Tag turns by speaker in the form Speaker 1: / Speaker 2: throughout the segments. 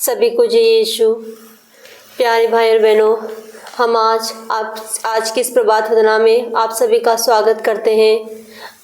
Speaker 1: सभी को जय यीशु। प्यारे भाई और बहनों, हम आज की इस प्रभात वंदना में आप सभी का स्वागत करते हैं।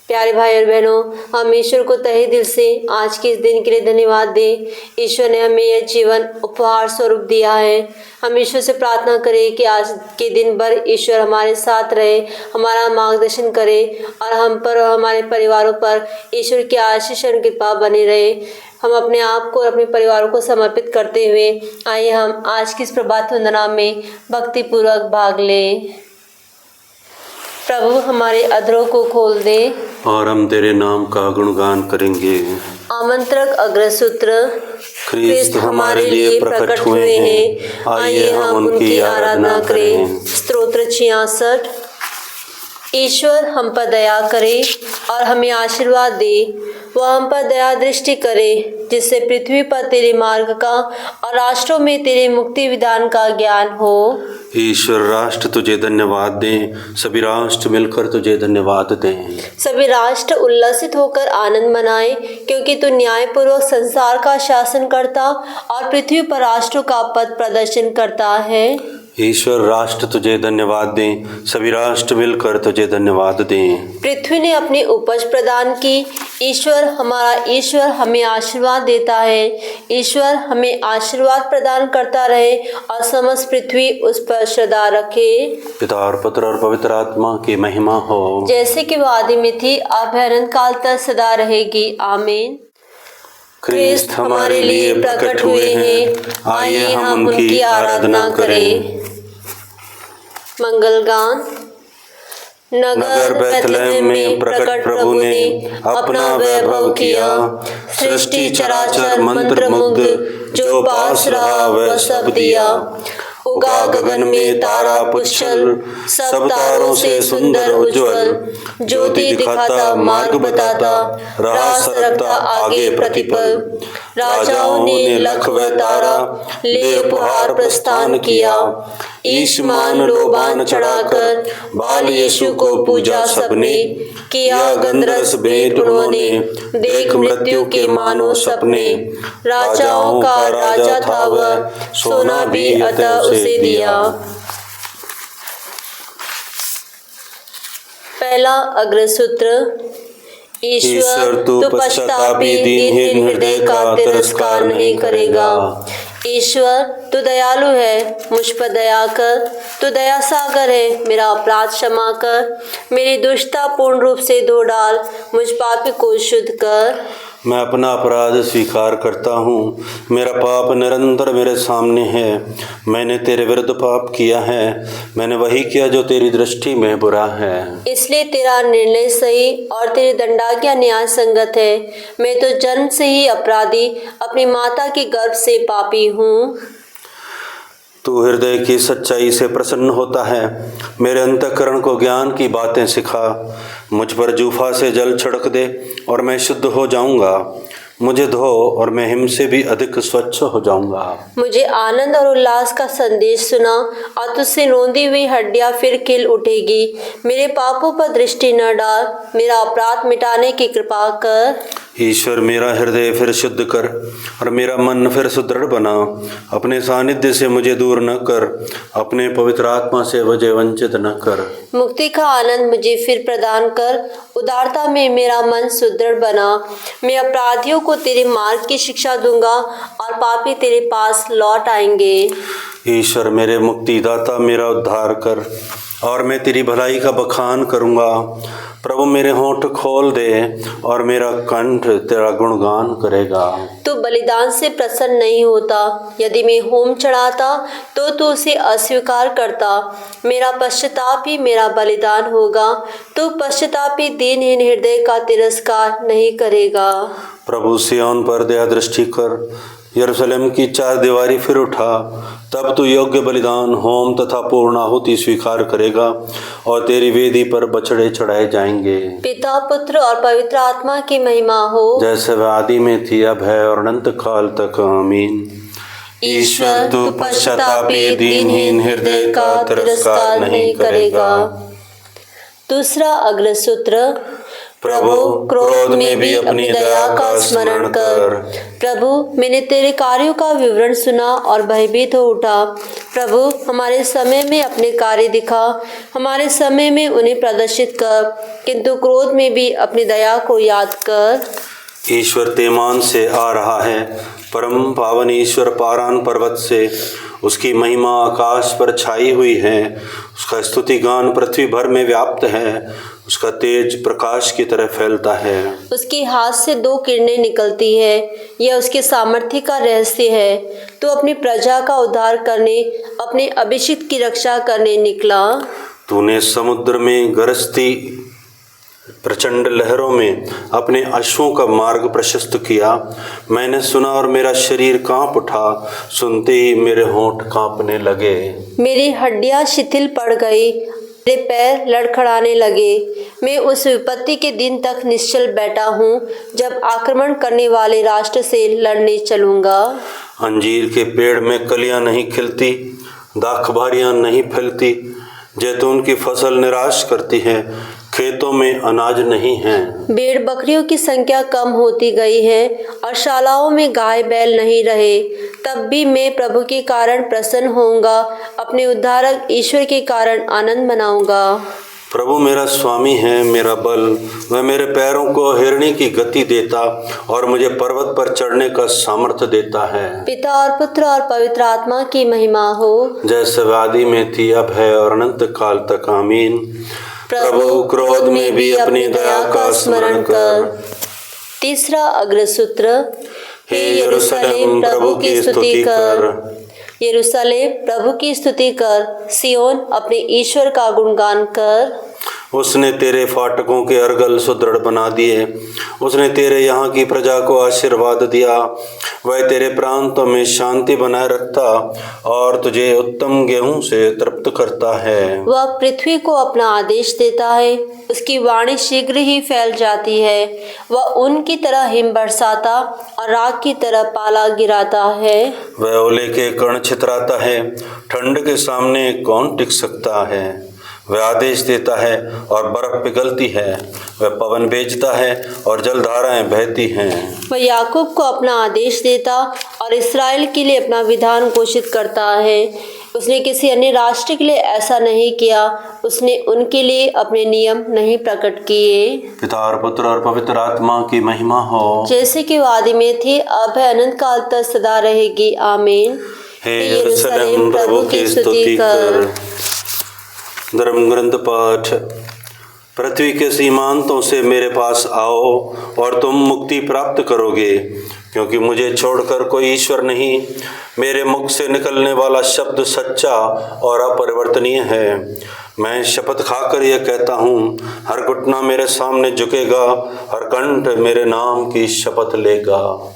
Speaker 1: प्यारे भाई और बहनों, हम ईश्वर को तहे दिल से आज के इस दिन के लिए धन्यवाद दें। ईश्वर ने हमें यह जीवन उपहार स्वरूप दिया है। हम ईश्वर से प्रार्थना करें कि आज के दिन भर ईश्वर हमारे साथ रहे, हमारा मार्गदर्शन करे और हम पर और हमारे परिवारों पर ईश्वर की आशीष और कृपा बनी रहे। हम अपने आप को और अपने परिवारों को समर्पित करते हुए आइए हम आज की इस प्रभात वंदना में भक्तिपूर्वक भाग लें। प्रभु हमारे अधरों को खोल दे
Speaker 2: और हम तेरे नाम का गुणगान करेंगे।
Speaker 1: आमंत्रक अग्रसूत्र
Speaker 2: ख्रिस्त हमारे लिए प्रकट हुए हैं, आइए हम उनकी आराधना करें।
Speaker 1: स्तोत्र 66। ईश्वर हम पर दया करे और हमें आशीर्वाद दे। वह हम पर दया दृष्टि करे, जिससे पृथ्वी पर तेरे मार्ग का और राष्ट्रों में तेरे मुक्ति विधान का ज्ञान हो।
Speaker 2: ईश्वर राष्ट्र तुझे धन्यवाद दें, सभी राष्ट्र मिलकर तुझे धन्यवाद दें।
Speaker 1: सभी राष्ट्र उल्लसित होकर आनंद मनाएं, क्योंकि तू न्यायपूर्वक संसार का शासन करता और पृथ्वी पर राष्ट्रों का पथ प्रदर्शन करता है।
Speaker 2: ईश्वर राष्ट्र तुझे धन्यवाद दें, सभी राष्ट्र मिलकर तुझे धन्यवाद दें।
Speaker 1: पृथ्वी ने अपनी उपज प्रदान की। ईश्वर हमारा ईश्वर हमें आशीर्वाद देता है। ईश्वर हमें आशीर्वाद प्रदान करता रहे और समस्त पृथ्वी उस पर श्रद्धा रखे।
Speaker 2: पिता और पुत्र और पवित्र आत्मा की महिमा हो,
Speaker 1: जैसे कि वो आदि में थी, अब अनंत काल तक सदा रहेगी। आमीन।
Speaker 2: ख्रिस्त हमारे लिए प्रकट हुए हैं, आइए हम उनकी आराधना करें।
Speaker 1: मंगल गान।
Speaker 2: नगर बैतलहम में प्रकट प्रभु ने अपना वैभव किया। सृष्टि चराचर मंत्र मुग्ध, जो पास रहा वह सब दिया। उगा गगन में तारा पुष्कल, सब तारों से सुंदर उज्ज्वल। ज्योति दिखाता मार्ग बताता, राह सरकता आगे प्रतिपल। राजाओं ने लख व तारा ले उपहार प्रस्थान किया। ईशमान लोबान चढ़ाकर बाल यीशु को पूजा सबने। किया गंधरस भेंट उन्होंने, देख मृत्यु के मानो सपने। राजाओं का राजा था वह, सोना भी अतः उसे दिया।
Speaker 1: पहला अग्रसूत्र। ईश्वर तू पश्चातापी दीनहीन हृदय का तिरस्कार नहीं करेगा। ईश्वर तू दयालु है, मुझ पर दया कर। तू दया सागर है, मेरा अपराध क्षमा कर। मेरी दुष्टता पूर्ण रूप से धो डाल, मुझ पापी को शुद्ध कर।
Speaker 2: मैं अपना अपराध स्वीकार करता हूँ, मेरा पाप निरंतर मेरे सामने है। मैंने तेरे विरुद्ध पाप किया है, मैंने वही किया जो तेरी दृष्टि में बुरा है।
Speaker 1: इसलिए तेरा निर्णय सही और तेरी दंडाज्ञा न्याय संगत है। मैं तो जन्म से ही अपराधी, अपनी माता के गर्भ से पापी हूँ।
Speaker 2: तू हृदय की सच्चाई से प्रसन्न होता है, मेरे अंतःकरण को ज्ञान की बातें सिखा। मुझ पर जूफा से जल छिड़क दे और मैं शुद्ध हो जाऊंगा। मुझे धो और मैं हिम से भी अधिक स्वच्छ हो जाऊंगा।
Speaker 1: मुझे आनंद और उल्लास का संदेश सुना और तुझसे रोंदी हुई हड्डियां फिर खिल उठेगी। मेरे पापों पर दृष्टि न डाल, मेरा अपराध मिटाने की कृपा कर।
Speaker 2: ईश्वर मेरा हृदय फिर शुद्ध कर और मेरा मन फिर सुदृढ़ बना। अपने सानिध्य से मुझे दूर न कर, अपने पवित्र आत्मा से मुझे वंचित न कर।
Speaker 1: मुक्ति का आनंद मुझे फिर प्रदान कर, उदारता में मेरा मन सुदृढ़ बना। मैं अपराधियों को तेरे मार्ग की शिक्षा दूंगा और पापी तेरे पास लौट आएंगे।
Speaker 2: ईश्वर मेरे मुक्तिदाता, मेरा उद्धार कर और मैं तेरी भलाई का बखान करूंगा। प्रभु मेरे होंठ खोल दे और मेरा कंठ तेरा गुणगान करेगा।
Speaker 1: तू बलिदान से प्रसन्न नहीं होता, यदि मैं होम चढ़ाता तो तू उसे अस्वीकार करता। मेरा पश्चाताप ही मेरा बलिदान होगा, तू पश्चातापी दीनहीन हृदय का तिरस्कार नहीं करेगा।
Speaker 2: प्रभु सिय्योन पर दया दृष्टि कर, यरूशलेम की चार दीवारी फिर उठा। तब तू योग्य बलिदान, होम तथा पूर्ण आहुति स्वीकार करेगा और तेरी वेदी पर बछड़े चढ़ाए जाएंगे। पिता,
Speaker 1: पुत्र और पवित्र आत्मा की महिमा हो,
Speaker 2: जैसे वह आदि में थी, अब है और अनंत काल तक। आमीन। ईश्वर तू पश्चातापी दीनहीन हृदय का तिरस्कार नहीं करेगा।
Speaker 1: दूसरा अग्रसूत्र। प्रभु क्रोध में भी अपनी दया का स्मरण कर। प्रभु मैंने तेरे कार्यों का विवरण सुना और भयभीत हो उठा। प्रभु हमारे समय में अपने कार्य दिखा, हमारे समय में उन्हें प्रदर्शित कर, किंतु क्रोध में भी अपनी दया को याद कर।
Speaker 2: ईश्वर तेमान से आ रहा है, परम पावन ईश्वर पारान पर्वत से। उसकी महिमा आकाश पर छाई हुई है, उसका स्तुति गान पृथ्वी भर में व्याप्त है, उसका तेज प्रकाश की तरह फैलता है।
Speaker 1: उसके हाथ से 2 किरणें निकलती है, यह उसके सामर्थ्य का रहस्य है। तो अपनी प्रजा का उद्धार करने, अपने अभिषिक्त की रक्षा करने निकला।
Speaker 2: तूने समुद्र में गरजती प्रचंड लहरों में अपने अश्वों का मार्ग प्रशस्त किया। मैंने सुना और मेरा शरीर कांप उठा, सुनते ही मेरे होंठ कांपने लगे।
Speaker 1: मेरी हड्डियां शिथिल पड़ गई, मेरे पैर लड़खड़ाने लगे। मैं उस विपत्ति के दिन तक निश्चल बैठा हूँ जब आक्रमण करने वाले राष्ट्र से लड़ने चलूंगा।
Speaker 2: अंजीर के पेड़ में कलियां नहीं खिलती, दाखबारियां नहीं फैलती, जैतून की फसल निराश करती है, खेतों में अनाज नहीं है।
Speaker 1: भेड़ बकरियों की संख्या कम होती गई है और शालाओं में गाय बैल नहीं रहे। तब भी मैं प्रभु के कारण प्रसन्न होऊंगा, अपने उद्धारक ईश्वर के कारण आनंद मनाऊंगा।
Speaker 2: प्रभु मेरा स्वामी है, मेरा बल। वह मेरे पैरों को हिरणी की गति देता और मुझे पर्वत पर चढ़ने का सामर्थ्य देता है।
Speaker 1: पिता और पुत्र और पवित्र आत्मा की महिमा हो,
Speaker 2: जैसे वादी में थी, अब है और अनंत काल तक। आमीन। प्रभु क्रोध में भी अपनी दया का स्मरण कर।
Speaker 1: तीसरा अग्रसूत्र।
Speaker 2: हे यरूशलेम प्रभु की स्तुति कर।
Speaker 1: यरूशलेम प्रभु की स्तुति कर, सियोन अपने ईश्वर का गुणगान कर।
Speaker 2: उसने तेरे फाटकों के अर्गल सुदृढ़ बना दिए, उसने तेरे यहाँ की प्रजा को आशीर्वाद दिया। वह तेरे प्रांतों में शांति बनाए रखता और तुझे उत्तम गेहूं से तृप्त करता है।
Speaker 1: वह पृथ्वी को अपना आदेश देता है, उसकी वाणी शीघ्र ही फैल जाती है। वह ऊन की तरह हिम बरसाता और राख की तरह पाला गिराता है।
Speaker 2: वह ओले के कण छितराता है, ठंड के सामने कौन टिक सकता है। वह आदेश देता है और बर्फ पिघलती है, वह पवन भेजता है और जलधाराएं बहती हैं।
Speaker 1: वह याकूब को अपना आदेश देता और इस्राएल के लिए अपना विधान घोषित करता है। उसने किसी अन्य राष्ट्र के लिए ऐसा नहीं किया, उसने उनके लिए अपने नियम नहीं प्रकट किए।
Speaker 2: पिता और पुत्र और पवित्र आत्मा की महिमा हो,
Speaker 1: जैसे कि वादी में थी, अब है, अनंत काल तक सदा रहेगी। आमीन।
Speaker 2: हे यरूशलेम प्रभु की स्तुति कर। धर्म ग्रंथ पाठ। पृथ्वी के सीमांतों से मेरे पास आओ और तुम मुक्ति प्राप्त करोगे, क्योंकि मुझे छोड़कर कोई ईश्वर नहीं। मेरे मुख से निकलने वाला शब्द सच्चा और अपरिवर्तनीय है। मैं शपथ खाकर यह कहता हूँ, हर घुटना मेरे सामने झुकेगा, हर कंठ मेरे नाम की शपथ लेगा।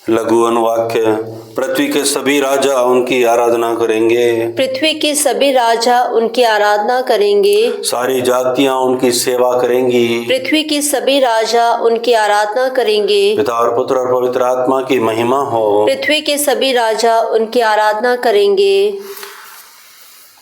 Speaker 2: लघु अनुवाक्य। पृथ्वी के सभी राजा उनकी आराधना करेंगे।
Speaker 1: पृथ्वी के सभी राजा उनकी आराधना करेंगे।
Speaker 2: सारी जातियां उनकी सेवा करेंगी।
Speaker 1: पृथ्वी के सभी राजा उनकी आराधना करेंगे।
Speaker 2: पिता और पुत्र और पवित्र आत्मा की महिमा हो।
Speaker 1: पृथ्वी के सभी राजा उनकी आराधना करेंगे।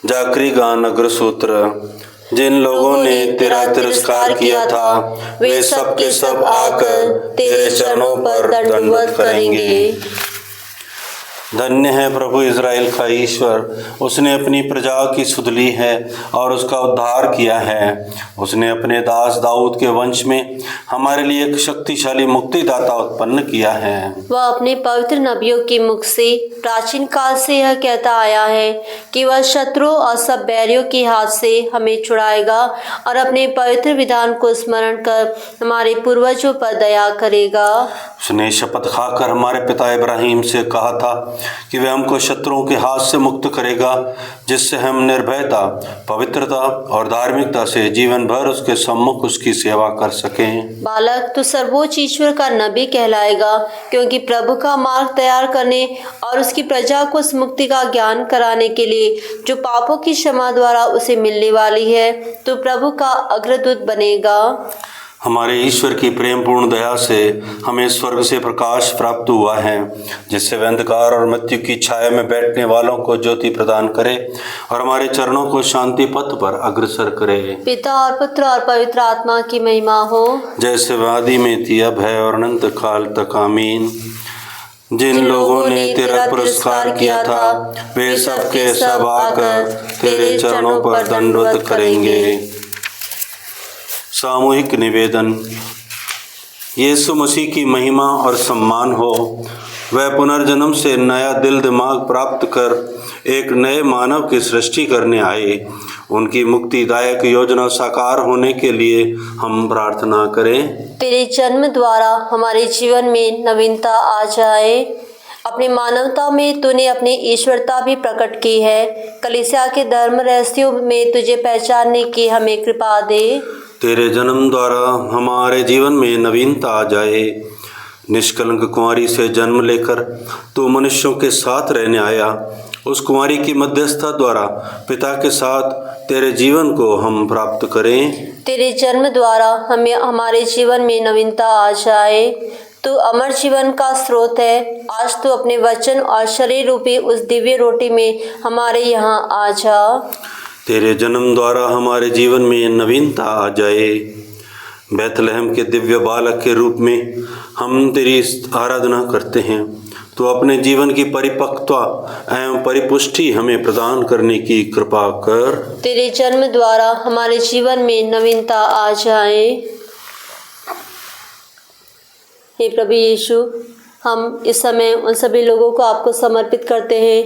Speaker 2: जाकरी गान अग्रसूत्र। जिन लोगों ने तेरा तिरस्कार किया था, वे सब के सब आकर तेरे चरणों पर दंडवत करेंगे। धन्य है प्रभु इज़राइल का ईश्वर, उसने अपनी प्रजा की सुध ली है और उसका उद्धार किया है। उसने अपने दास दाऊद के वंश में हमारे लिए एक शक्तिशाली मुक्तिदाता उत्पन्न किया है।
Speaker 1: वह अपने पवित्र नबियों के मुख से प्राचीन काल से यह कहता आया है कि वह शत्रुओं और सब बैरियों के हाथ से हमें छुड़ाएगा और अपने पवित्र विधान को स्मरण कर हमारे पूर्वजों पर दया करेगा।
Speaker 2: उसने शपथ खाकर हमारे पिता इब्राहिम से कहा था कि वह हमको शत्रुओं के हाथ से मुक्त करेगा, जिससे हम निर्भयता, पवित्रता और धार्मिकता से जीवन भर उसके सम्मुख उसकी सेवा कर सकें।
Speaker 1: बालक, तू सर्वोच्च ईश्वर का नबी कहलाएगा, क्योंकि प्रभु का मार्ग तैयार करने और उसकी प्रजा को उस मुक्ति का ज्ञान कराने के लिए जो पापों की क्षमा द्वारा उसे मिलने वाली है, तू प्रभु का अग्रदूत बनेगा।
Speaker 2: हमारे ईश्वर की प्रेमपूर्ण दया से हमें स्वर्ग से प्रकाश प्राप्त हुआ है, जिससे वह अंधकार और मृत्यु की छाया में बैठने वालों को ज्योति प्रदान करे और हमारे चरणों को शांति पथ पर अग्रसर करे।
Speaker 1: पिता और पुत्र और पवित्र आत्मा की महिमा हो,
Speaker 2: जैसे वह आदि में थी, अब है और अनंत काल तक। आमीन। जिन लोगों ने तेरा पुरस्कार किया था, वे सब के सब आकर तेरे चरणों पर दंडवत करेंगे। सामूहिक निवेदन। यीशु मसीह की महिमा और सम्मान हो। वह पुनर्जन्म से नया दिल दिमाग प्राप्त कर एक नए मानव की सृष्टि करने आए। उनकी मुक्तिदायक योजना साकार होने के लिए हम प्रार्थना करें।
Speaker 1: तेरे जन्म द्वारा हमारे जीवन में नवीनता आ जाए। अपनी मानवता में तूने अपनी ईश्वरता भी प्रकट की है। कलीसिया के धर्म रहस्यों में तुझे पहचानने की हमें कृपा दे।
Speaker 2: तेरे जन्म द्वारा हमारे जीवन में नवीनता आ जाए। निष्कलंक कुंवारी से जन्म लेकर तू मनुष्यों के साथ रहने आया। उस कुंवारी की मध्यस्थता द्वारा पिता के साथ तेरे जीवन को हम प्राप्त करें।
Speaker 1: तेरे जन्म द्वारा हमें हमारे जीवन में नवीनता आ जाए। तू अमर जीवन का स्रोत है। आज तू अपने वचन और शरीर रूपी उस दिव्य रोटी में हमारे यहाँ आ जा।
Speaker 2: तेरे जन्म द्वारा हमारे जीवन में नवीनता आ जाए। बैतलहम के दिव्य बालक के रूप में हम तेरी आराधना करते हैं। तो अपने जीवन की परिपक्वता एवं परिपुष्टि हमें प्रदान करने की कृपा कर।
Speaker 1: तेरे जन्म द्वारा हमारे जीवन में नवीनता आ जाए। हे प्रभु यीशु, हम इस समय उन सभी लोगों को आपको समर्पित करते हैं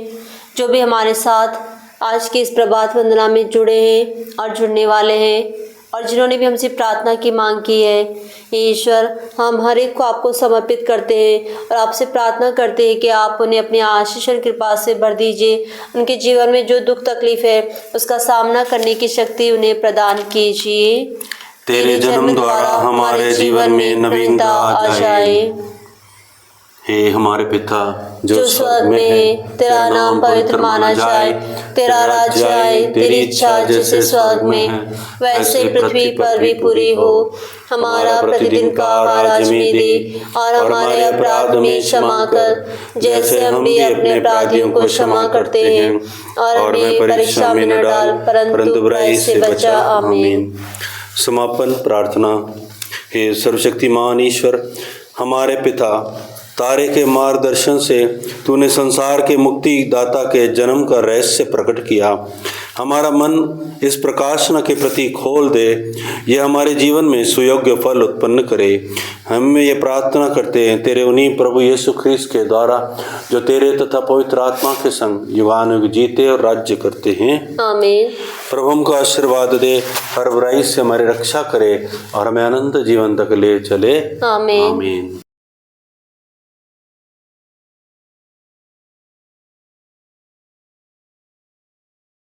Speaker 1: जो भी हमारे साथ आज की इस प्रभात वंदना में जुड़े हैं और जुड़ने वाले हैं, और जिन्होंने भी हमसे प्रार्थना की मांग की है। हे ईश्वर, हम हर एक को आपको समर्पित करते हैं और आपसे प्रार्थना करते हैं कि आप उन्हें अपनी आशीष और कृपा से भर दीजिए। उनके जीवन में जो दुख तकलीफ है उसका सामना करने की शक्ति उन्हें प्रदान कीजिए।
Speaker 2: तेरे जन्म द्वारा हमारे जीवन में नवीनता आ जाए। हे हमारे पिता जो स्वर्ग में है, तेरा नाम पवित्र माना जाए। तेरा राज्य आए, तेरी इच्छा जैसे स्वर्ग में है
Speaker 1: वैसे पृथ्वी पर भी पूरी हो। हमारा प्रतिदिन का आहार आज हमें दे, और हमारे अपराध में क्षमा कर, जैसे हम भी अपने अपराधियों को क्षमा करते हैं। और हमें परीक्षा में न डाल, परंतु बुराई से बचा। आमीन।
Speaker 2: समापन प्रार्थना। हे सर्वशक्तिमान ईश्वर, हमारे पिता, तारे के मार्गदर्शन से तूने संसार के मुक्तिदाता के जन्म का रहस्य प्रकट किया। हमारा मन इस प्रकाशना के प्रति खोल दे, यह हमारे जीवन में सुयोग्य फल उत्पन्न करे। हम ये प्रार्थना करते हैं तेरे उन्हीं प्रभु यीशु ख्रीस्त के द्वारा, जो तेरे तथा पवित्र आत्मा के संग युगानुयुग जीते और राज्य करते हैं।
Speaker 1: आमीन।
Speaker 2: प्रभु हमको आशीर्वाद दे, हर बुराई से हमारी रक्षा करे और हमें अनंत जीवन तक ले चले।
Speaker 1: आमीन।
Speaker 2: आमीन।